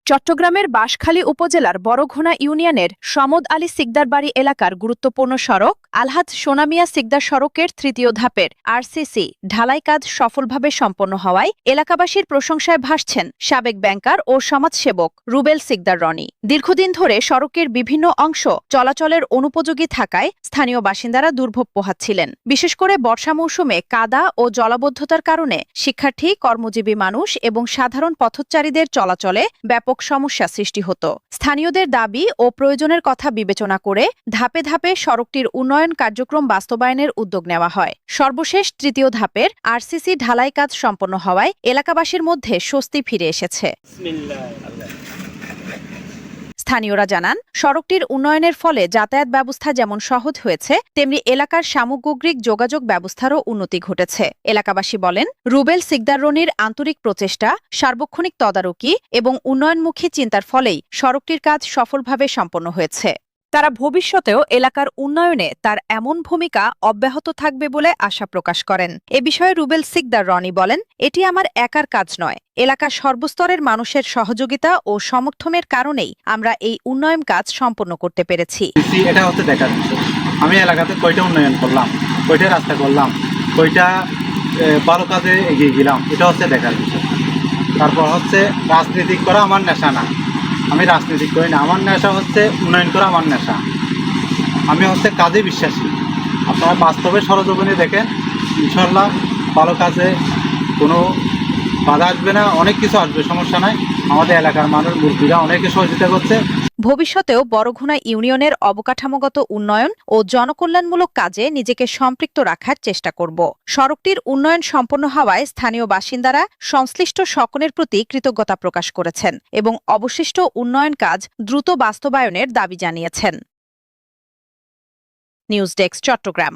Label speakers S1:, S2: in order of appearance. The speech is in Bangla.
S1: চট্টগ্রামের বাঁশখালী উপজেলার বড়ঘোনা ইউনিয়নের সমদ আলী সিকদার বাড়ি এলাকার গুরুত্বপূর্ণ সড়ক আলহাজ সোনামিয়া সিকদার সড়কের তৃতীয় ধাপের আরসিসি ঢালাই কাজ সফলভাবে সম্পন্ন হওয়ায় এলাকাবাসীর প্রশংসায় ভাসছেন সাবেক ব্যাংকার ও সমাজসেবক রুবেল সিকদার রনি। দীর্ঘদিন ধরে সড়কের বিভিন্ন অংশ চলাচলের অনুপযোগী থাকায় স্থানীয় বাসিন্দারা দুর্ভোগ পোহাচ্ছিলেন। বিশেষ করে বর্ষা মৌসুমে কাদা ও জলাবদ্ধতার কারণে শিক্ষার্থী, কর্মজীবী মানুষ এবং সাধারণ পথচারীদের চলাচলে ব্যাপক সমস্যা সৃষ্টি হতো। স্থানীয়দের দাবি ও প্রয়োজনের কথা বিবেচনা করে ধাপে ধাপে সড়কটির উন্নয়ন কার্যক্রম বাস্তবায়নের উদ্যোগ নেওয়া হয়। সর্বশেষ তৃতীয় ধাপের আরসিসি ঢালাই কাজ সম্পন্ন হওয়ায় এলাকাবাসীর মধ্যে স্বস্তি ফিরে এসেছে। স্থানীয়রা জানান, সড়কটির উন্নয়নের ফলে যাতায়াত ব্যবস্থা যেমন সহজ হয়েছে, তেমনি এলাকার সামগ্রিক যোগাযোগ ব্যবস্থারও উন্নতি ঘটেছে। এলাকাবাসী বলেন, রুবেল সিকদার রনির আন্তরিক প্রচেষ্টা, সার্বক্ষণিক তদারকি এবং উন্নয়নমুখী চিন্তার ফলেই সড়কটির কাজ সফলভাবে সম্পন্ন হয়েছে। তারা ভবিষ্যতেও এলাকার উন্নয়নে তার এমন ভূমিকা অব্যাহত থাকবে বলে আশা প্রকাশ করেন। এ বিষয়ে রুবেল সিকদার রনি বলেন, এটি আমার একার কাজ নয়, এলাকার সর্বস্তরের মানুষের সহযোগিতা ও সমর্থনের কারণেই আমরা এই উন্নয়ন কাজ সম্পন্ন করতে পেরেছি।
S2: এটা হচ্ছে দেখার বিষয়, আমি এলাকাতে কয়টা উন্নয়ন করলাম, কয়টা রাস্তা করলাম, কয়টা ভালো কাজে এগিয়ে গেলাম, এটা হচ্ছে দেখার বিষয়। তারপর হচ্ছে রাজনীতি করা আমার নেশা না, আমি রাজনীতি করি না, আমার নেশা হচ্ছে উন্নয়ন করা আমার নেশা। আমি হচ্ছে কাজে বিশ্বাসী। আপনারা বাস্তবে সরজীবনে দেখেন, ইনশাল্লাহ ভালো কাজে কোনো বাধা আসবে না, অনেক কিছু আসবে, সমস্যা নাই। আমাদের এলাকার মানুষ মুরব্বীরা অনেকে সহযোগিতা করছে।
S1: ভবিষ্যতেও বড়ঘোনা ইউনিয়নের অবকাঠামোগত উন্নয়ন ও জনকল্যাণমূলক কাজে নিজেকে সম্পৃক্ত রাখার চেষ্টা করব। সড়কটির উন্নয়ন সম্পন্ন হওয়ায় স্থানীয় বাসিন্দারা সংশ্লিষ্ট সকলের প্রতি কৃতজ্ঞতা প্রকাশ করেছেন এবং অবশিষ্ট উন্নয়ন কাজ দ্রুত বাস্তবায়নের দাবি জানিয়েছেন। News desk, Chittagong.